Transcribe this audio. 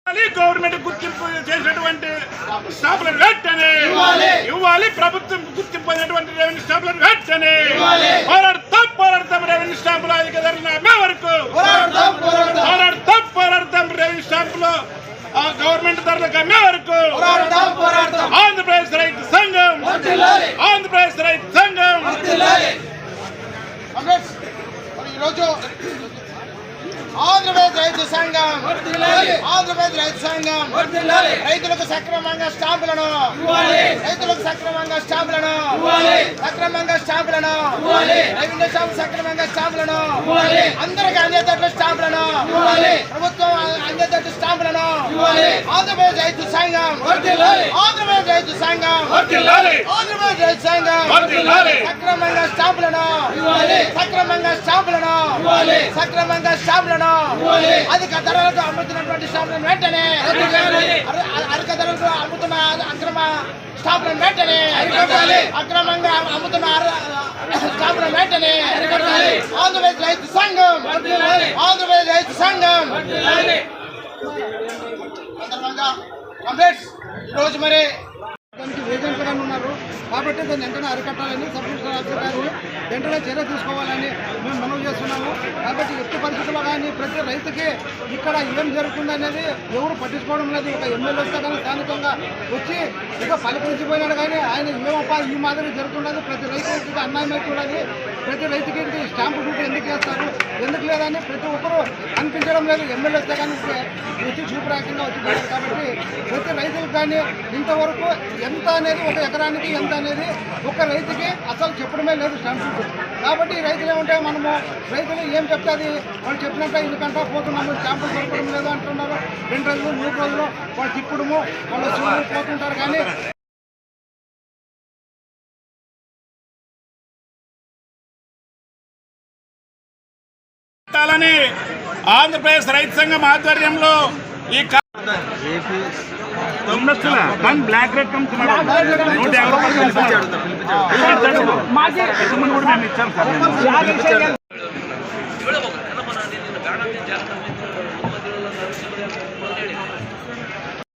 Government గుర్తింపు చేసినటువంటి స్టాంపులను వెంటనే ఇవ్వాలి. ప్రభుత్వం గుర్తింపు అయినటువంటి రెవెన్యూ స్టాంపులను వెంటనే పోరాడతాం రెవెన్యూ స్టాంపుల అధిక ధరలు అమ్మే వరకు పోరాడతాం రెవెన్యూ స్టాంపులు గవర్నమెంట్ ధరలకు అమ్మే వరకు ఆంధ్రప్రదేశ్ రైతు సంఘం ఈరోజు ఆంధ్రప్రదేశ్ రైతు సంఘం రైతులకు సక్రమంగా స్టాంపులను రెవెన్యూ సక్రమంగా స్టాంపులను అందరికి అందేటట్లు స్టాంపులను ప్రభుత్వం అందేటట్లు స్టాంపులను ఆంధ్రప్రదేశ్ రైతు సంఘం సక్రమంగా స్టాంపులను అధిక ధరలకు అమ్ముతున్నటువంటి స్టాంపులను వెంటనే అధిక ధరలకు అమ్ముతున్న అక్రమ స్టాంపులను వెంటనే అక్రమంగా అమ్ముతున్న స్టాంపులను వెంటనే ఆంధ్రప్రదేశ్ రైతు సంఘం ఈరోజు మరి దానికి ఏజెంట్లుగా ఉన్నారు కాబట్టి దాన్ని వెంటనే అరికట్టాలని సబ్ రిజిస్టర్ ఆఫీసర్ గారు వెంటనే చర్య తీసుకోవాలని మేము మనవి చేస్తున్నాము. కాబట్టి ఎట్టి పరిస్థితుల్లో కానీ ప్రతి రైతుకి ఇక్కడ ఏం జరుగుతుంది అనేది ఎవరు పట్టించుకోవడం లేదు. ఒక ఎమ్మెల్యే వస్తే కానీ స్థానికంగా వచ్చి ఇక పలికించిపోయినాడు కానీ ఆయన ఏమప్పా ఈ మాదిరి జరుగుతున్నది, ప్రతి రైతుకి అన్యాయం అవుతున్నది, ప్రతి రైతుకి స్టాంపు డ్యూటీ ఎందుకు వేస్తారు, ఎందుకు లేదని ప్రతి ఒక్కరూ అనిపించడం లేదు. ఎమ్మెల్యే వస్తే కానీ వచ్చి చూపురాకంగా వచ్చిపోయారు. కాబట్టి ప్రతి రైతులకు కానీ ఇంతవరకు ఎంత అనేది ఒక ఎకరానికి ఎంత అనేది ఒక రైతుకి అసలు చెప్పడమే లేదు స్టాంప్ డ్యూటీ. కాబట్టి రైతులు ఏమంటే మనము రైతులు ఏం చెప్తుంది వాళ్ళు చెప్పినట్టు ఎందుకంటే పోతున్నాము స్టాంపులు దొరకడం లేదు అంటున్నారు. 2 రోజులు 3 రోజులు వాళ్ళు తిప్పడము వాళ్ళు పోతుంటారు. కానీ ఆంధ్రప్రదేశ్ రైతు సంఘం ఆధ్వర్యంలో ఈ బ్లాక్ రేట్ ఇచ్చారు సార్.